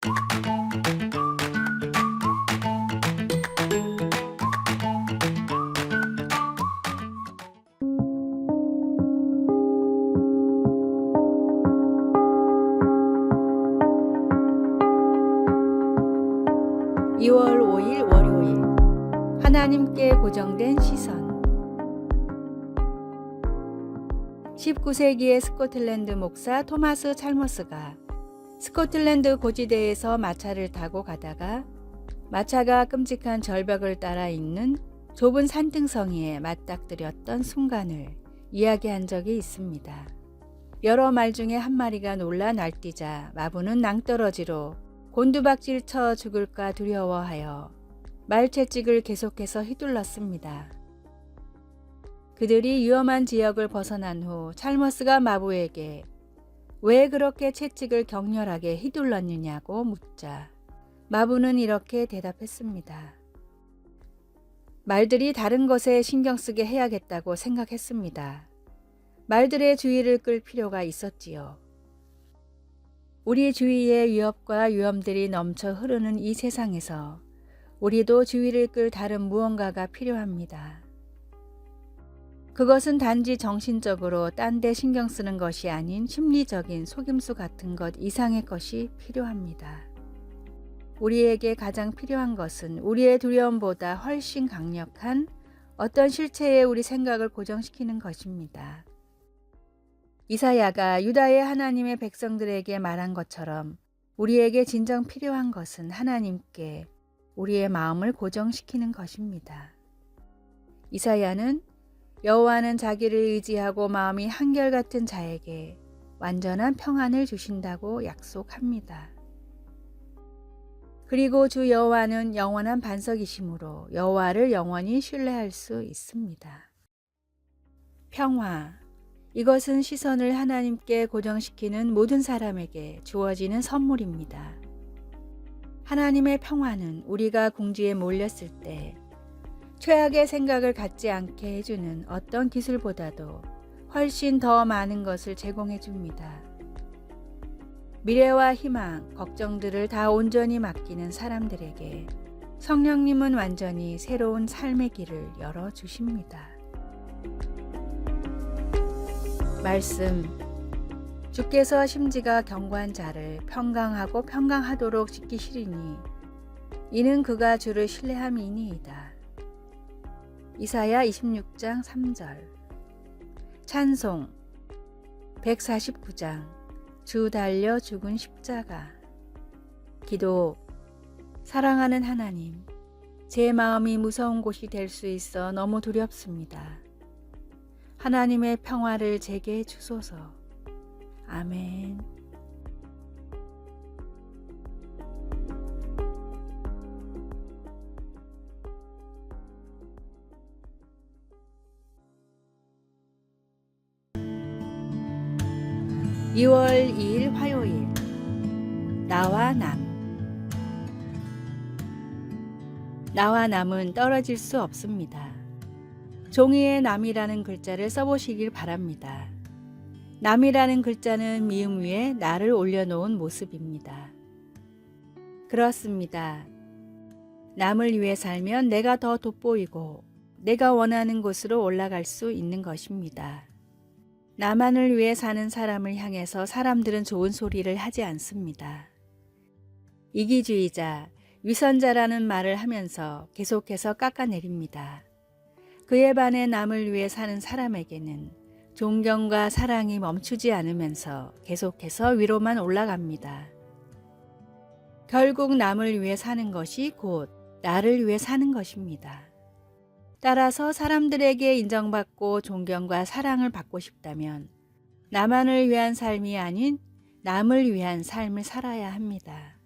2월 5일 월요일 하나님께 고정된 시선 19세기의 스코틀랜드 목사 토마스 찰머스가 스코틀랜드 고지대에서 마차를 타고 가다가 마차가 끔찍한 절벽을 따라 있는 좁은 산등성이에 맞닥뜨렸던 순간을 이야기한 적이 있습니다. 여러 말 중에 한 마리가 놀라 날뛰자 마부는 낭떠러지로 곤두박질 쳐 죽을까 두려워하여 말채찍을 계속해서 휘둘렀습니다. 그들이 위험한 지역을 벗어난 후 찰머스가 마부에게 왜 그렇게 채찍을 격렬하게 휘둘렀느냐고 묻자 마부는 이렇게 대답했습니다. 말들이 다른 것에 신경 쓰게 해야겠다고 생각했습니다. 말들의 주의를 끌 필요가 있었지요. 우리 주위에 위협과 위험들이 넘쳐 흐르는 이 세상에서 우리도 주의를 끌 다른 무언가가 필요합니다. 그것은 단지 정신적으로 딴 데 신경 쓰는 것이 아닌 심리적인 속임수 같은 것 이상의 것이 필요합니다. 우리에게 가장 필요한 것은 우리의 두려움보다 훨씬 강력한 어떤 실체에 우리 생각을 고정시키는 것입니다. 이사야가 유다의 하나님의 백성들에게 말한 것처럼 우리에게 진정 필요한 것은 하나님께 우리의 마음을 고정시키는 것입니다. 이사야는 여호와는 자기를 의지하고 마음이 한결같은 자에게 완전한 평안을 주신다고 약속합니다. 그리고 주 여호와는 영원한 반석이시므로 여호와를 영원히 신뢰할 수 있습니다. 평화, 이것은 시선을 하나님께 고정시키는 모든 사람에게 주어지는 선물입니다. 하나님의 평화는 우리가 궁지에 몰렸을 때 최악의 생각을 갖지 않게 해주는 어떤 기술보다도 훨씬 더 많은 것을 제공해 줍니다. 미래와 희망, 걱정들을 다 온전히 맡기는 사람들에게 성령님은 완전히 새로운 삶의 길을 열어주십니다. 말씀, 주께서 심지가 견고한 자를 평강하고 평강하도록 지키시리니 이는 그가 주를 신뢰함이니이다. 이사야 26장 3절. 찬송 149장 주 달려 죽은 십자가. 기도, 사랑하는 하나님, 제 마음이 무서운 곳이 될 수 있어 너무 두렵습니다. 하나님의 평화를 제게 주소서. 아멘. (2월 2일) 화요일 나와 남. 나와 남은 떨어질 수 없습니다. 종이에 남이라는 글자를 써보시길 바랍니다. 남이라는 글자는 미음 위에 나를 올려놓은 모습입니다. 그렇습니다. 남을 위해 살면 내가 더 돋보이고 내가 원하는 곳으로 올라갈 수 있는 것입니다. 나만을 위해 사는 사람을 향해서 사람들은 좋은 소리를 하지 않습니다. 이기주의자, 위선자라는 말을 하면서 계속해서 깎아내립니다. 그에 반해 남을 위해 사는 사람에게는 존경과 사랑이 멈추지 않으면서 계속해서 위로만 올라갑니다. 결국 남을 위해 사는 것이 곧 나를 위해 사는 것입니다. 따라서 사람들에게 인정받고 존경과 사랑을 받고 싶다면 나만을 위한 삶이 아닌 남을 위한 삶을 살아야 합니다.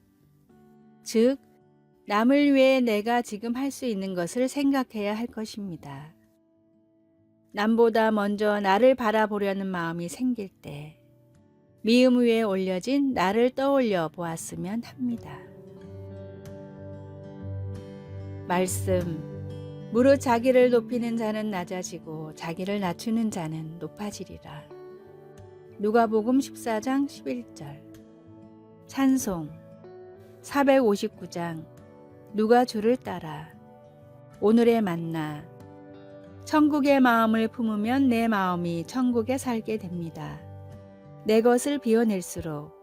즉, 남을 위해 내가 지금 할 수 있는 것을 생각해야 할 것입니다. 남보다 먼저 나를 바라보려는 마음이 생길 때 미음 위에 올려진 나를 떠올려 보았으면 합니다. 말씀, 무릇 자기를 높이는 자는 낮아지고 자기를 낮추는 자는 높아지리라. 누가복음 14장 11절. 찬송, 459장 누가 주를 따라. 오늘의 만나. 천국의 마음을 품으면 내 마음이 천국에 살게 됩니다. 내 것을 비워낼수록,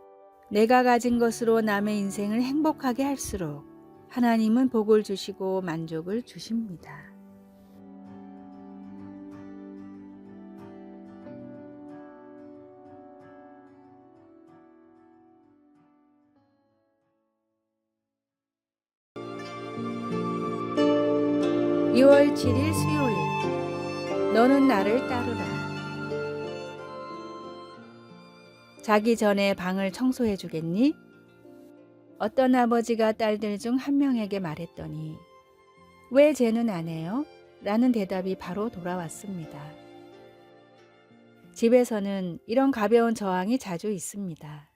내가 가진 것으로 남의 인생을 행복하게 할수록 하나님은 복을 주시고 만족을 주십니다. (2월 7일) 수요일. 너는 나를 따르라. 자기 전에 방을 청소해 주겠니? 어떤 아버지가 딸들 중 한 명에게 말했더니 왜 쟤는 안 해요? 라는 대답이 바로 돌아왔습니다. 집에서는 이런 가벼운 저항이 자주 있습니다.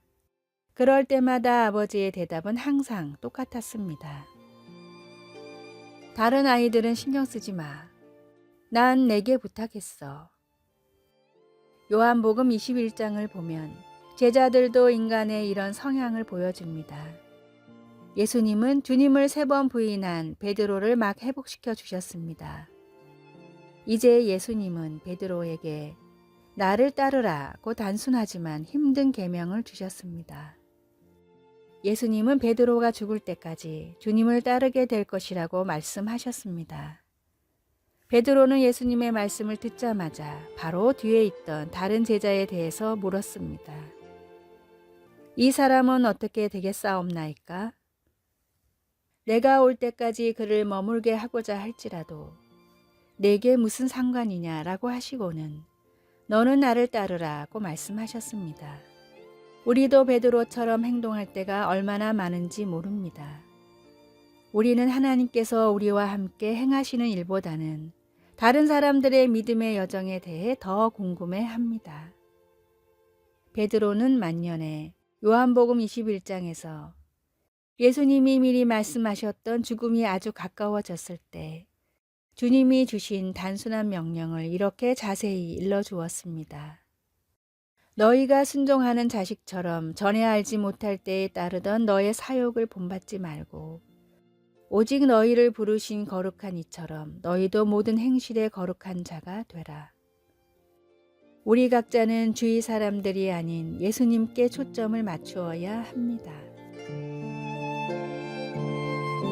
그럴 때마다 아버지의 대답은 항상 똑같았습니다. 다른 아이들은 신경 쓰지 마. 난 내게 부탁했어. 요한복음 21장을 보면 제자들도 인간의 이런 성향을 보여줍니다. 예수님은 주님을 3번 부인한 베드로를 막 회복시켜 주셨습니다. 이제 예수님은 베드로에게 나를 따르라고 단순하지만 힘든 계명을 주셨습니다. 예수님은 베드로가 죽을 때까지 주님을 따르게 될 것이라고 말씀하셨습니다. 베드로는 예수님의 말씀을 듣자마자 바로 뒤에 있던 다른 제자에 대해서 물었습니다. 이 사람은 어떻게 되겠사옵나이까? 내가 올 때까지 그를 머물게 하고자 할지라도 내게 무슨 상관이냐라고 하시고는 너는 나를 따르라고 말씀하셨습니다. 우리도 베드로처럼 행동할 때가 얼마나 많은지 모릅니다. 우리는 하나님께서 우리와 함께 행하시는 일보다는 다른 사람들의 믿음의 여정에 대해 더 궁금해합니다. 베드로는 만년에 요한복음 21장에서 예수님이 미리 말씀하셨던 죽음이 아주 가까워졌을 때 주님이 주신 단순한 명령을 이렇게 자세히 일러주었습니다. 너희가 순종하는 자식처럼 전에 알지 못할 때에 따르던 너의 사욕을 본받지 말고 오직 너희를 부르신 거룩한 이처럼 너희도 모든 행실에 거룩한 자가 되라. 우리 각자는 주위 사람들이 아닌 예수님께 초점을 맞추어야 합니다.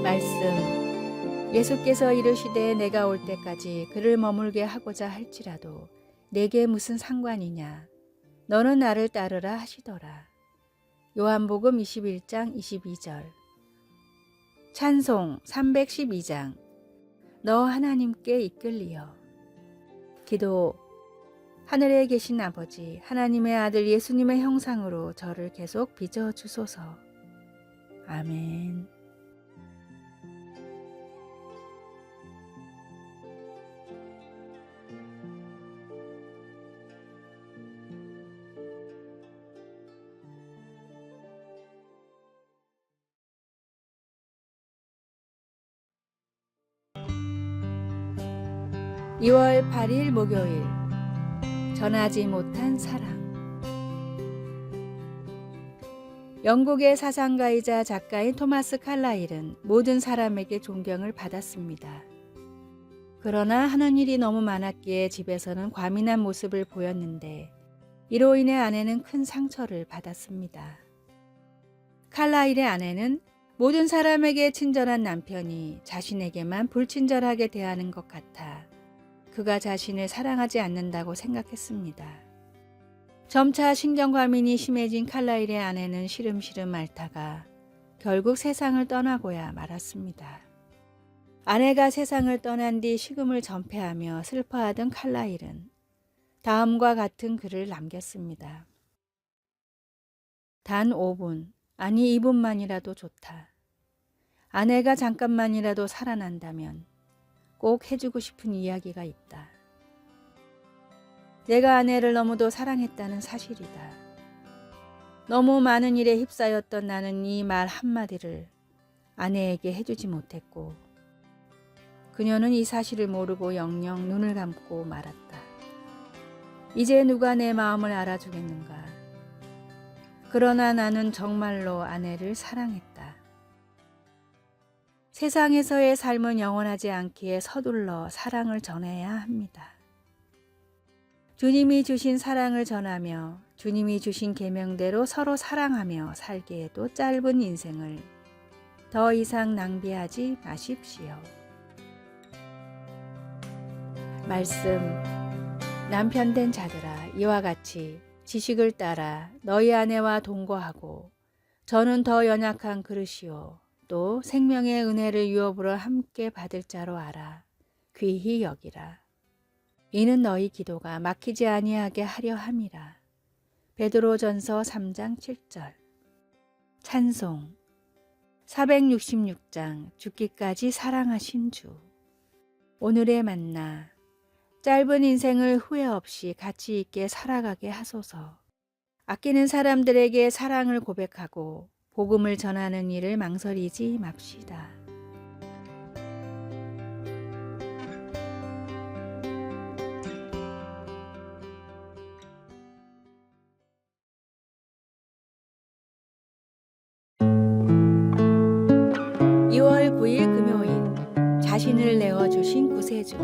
말씀. 예수께서 이르시되 내가 올 때까지 그를 머물게 하고자 할지라도 내게 무슨 상관이냐. 너는 나를 따르라 하시더라. 요한복음 21장 22절. 찬송 312장. 너 하나님께 이끌리어. 기도. 하늘에 계신 아버지, 하나님의 아들 예수님의 형상으로 저를 계속 빚어 주소서. 아멘. (2월 8일) 목요일. 전하지 못한 사랑. 영국의 사상가이자 작가인 토마스 칼라일은 모든 사람에게 존경을 받았습니다. 그러나 하는 일이 너무 많았기에 집에서는 과민한 모습을 보였는데 이로 인해 아내는 큰 상처를 받았습니다. 칼라일의 아내는 모든 사람에게 친절한 남편이 자신에게만 불친절하게 대하는 것 같아 그가 자신을 사랑하지 않는다고 생각했습니다. 점차 신경과민이 심해진 칼라일의 아내는 시름시름 앓다가 결국 세상을 떠나고야 말았습니다. 아내가 세상을 떠난 뒤 식음을 전폐하며 슬퍼하던 칼라일은 다음과 같은 글을 남겼습니다. 단 5분, 아니 2분만이라도 좋다. 아내가 잠깐만이라도 살아난다면 꼭 해주고 싶은 이야기가 있다. 내가 아내를 너무도 사랑했다는 사실이다. 너무 많은 일에 휩싸였던 나는 이 말 한마디를 아내에게 해주지 못했고 그녀는 이 사실을 모르고 영영 눈을 감고 말았다. 이제 누가 내 마음을 알아주겠는가. 그러나 나는 정말로 아내를 사랑했다. 세상에서의 삶은 영원하지 않기에 서둘러 사랑을 전해야 합니다. 주님이 주신 사랑을 전하며 주님이 주신 계명대로 서로 사랑하며 살기에도 짧은 인생을 더 이상 낭비하지 마십시오. 말씀. 남편 된 자들아, 이와 같이 지식을 따라 너희 아내와 동거하고 저는 더 연약한 그릇이요 또 생명의 은혜를 유업으로 함께 받을 자로 알아 귀히 여기라. 이는 너희 기도가 막히지 아니하게 하려 함이라. 베드로전서 3장 7절. 찬송. 466장 죽기까지 사랑하신 주. 오늘의 만나. 짧은 인생을 후회 없이 가치 있게 살아가게 하소서. 아끼는 사람들에게 사랑을 고백하고 복음을 전하는 일을 망설이지 맙시다. (2월 9일) 금요일. 자신을 내어주신 구세주.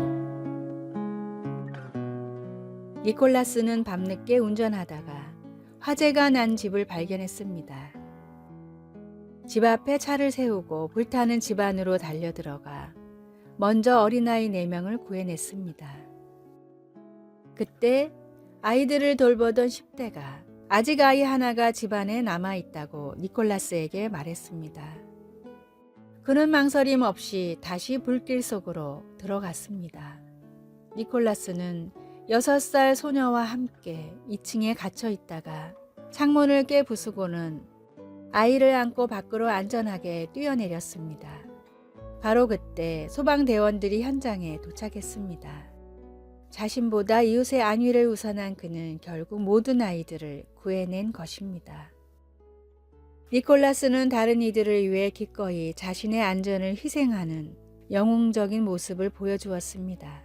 니콜라스는 밤늦게 운전하다가 화재가 난 집을 발견했습니다. 집 앞에 차를 세우고 불타는 집 안으로 달려들어가 먼저 어린아이 4명을 구해냈습니다. 그때 아이들을 돌보던 10대가 아직 아이 하나가 집 안에 남아있다고 니콜라스에게 말했습니다. 그는 망설임 없이 다시 불길 속으로 들어갔습니다. 니콜라스는 6살 소녀와 함께 2층에 갇혀 있다가 창문을 깨 부수고는 아이를 안고 밖으로 안전하게 뛰어내렸습니다. 바로 그때 소방대원들이 현장에 도착했습니다. 자신보다 이웃의 안위를 우선한 그는 결국 모든 아이들을 구해낸 것입니다. 니콜라스는 다른 이들을 위해 기꺼이 자신의 안전을 희생하는 영웅적인 모습을 보여주었습니다.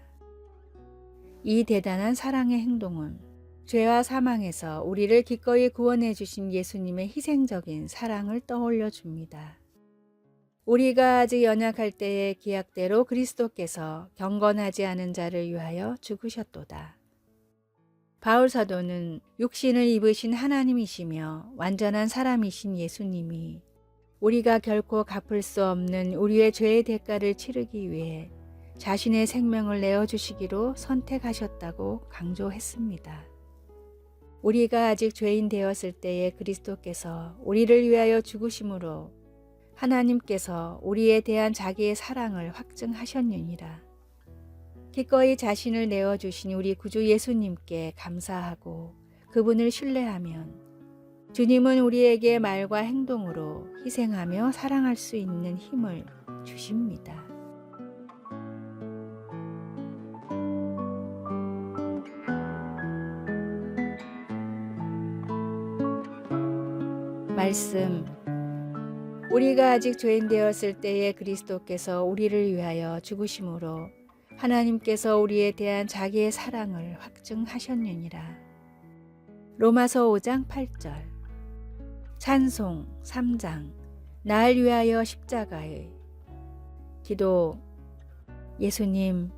이 대단한 사랑의 행동은 죄와 사망에서 우리를 기꺼이 구원해 주신 예수님의 희생적인 사랑을 떠올려 줍니다. 우리가 아직 연약할 때의 기약대로 그리스도께서 경건하지 않은 자를 위하여 죽으셨도다. 바울 사도는 육신을 입으신 하나님이시며 완전한 사람이신 예수님이 우리가 결코 갚을 수 없는 우리의 죄의 대가를 치르기 위해 자신의 생명을 내어주시기로 선택하셨다고 강조했습니다. 우리가 아직 죄인 되었을 때에 그리스도께서 우리를 위하여 죽으심으로 하나님께서 우리에 대한 자기의 사랑을 확증하셨느니라. 기꺼이 자신을 내어주신 우리 구주 예수님께 감사하고 그분을 신뢰하면 주님은 우리에게 말과 행동으로 희생하며 사랑할 수 있는 힘을 주십니다. 말씀. 우리가 아직 죄인 되었을 때에 그리스도께서 우리를 위하여 죽으심으로 하나님께서 우리에 대한 자기의 사랑을 확증하셨느니라. 로마서 5장 8절. 찬송 3장. 날 위하여 십자가의 기도. 예수님,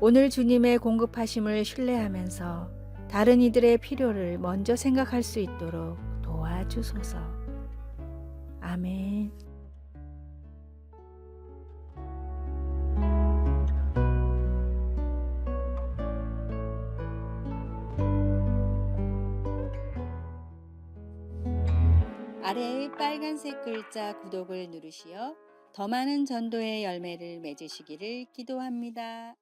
오늘 주님의 공급하심을 신뢰하면서 다른 이들의 필요를 먼저 생각할 수 있도록 도와주소서. 아멘. 아래의 빨간색 글자 구독을 누르시어 더 많은 전도의 열매를 맺으시기를 기도합니다.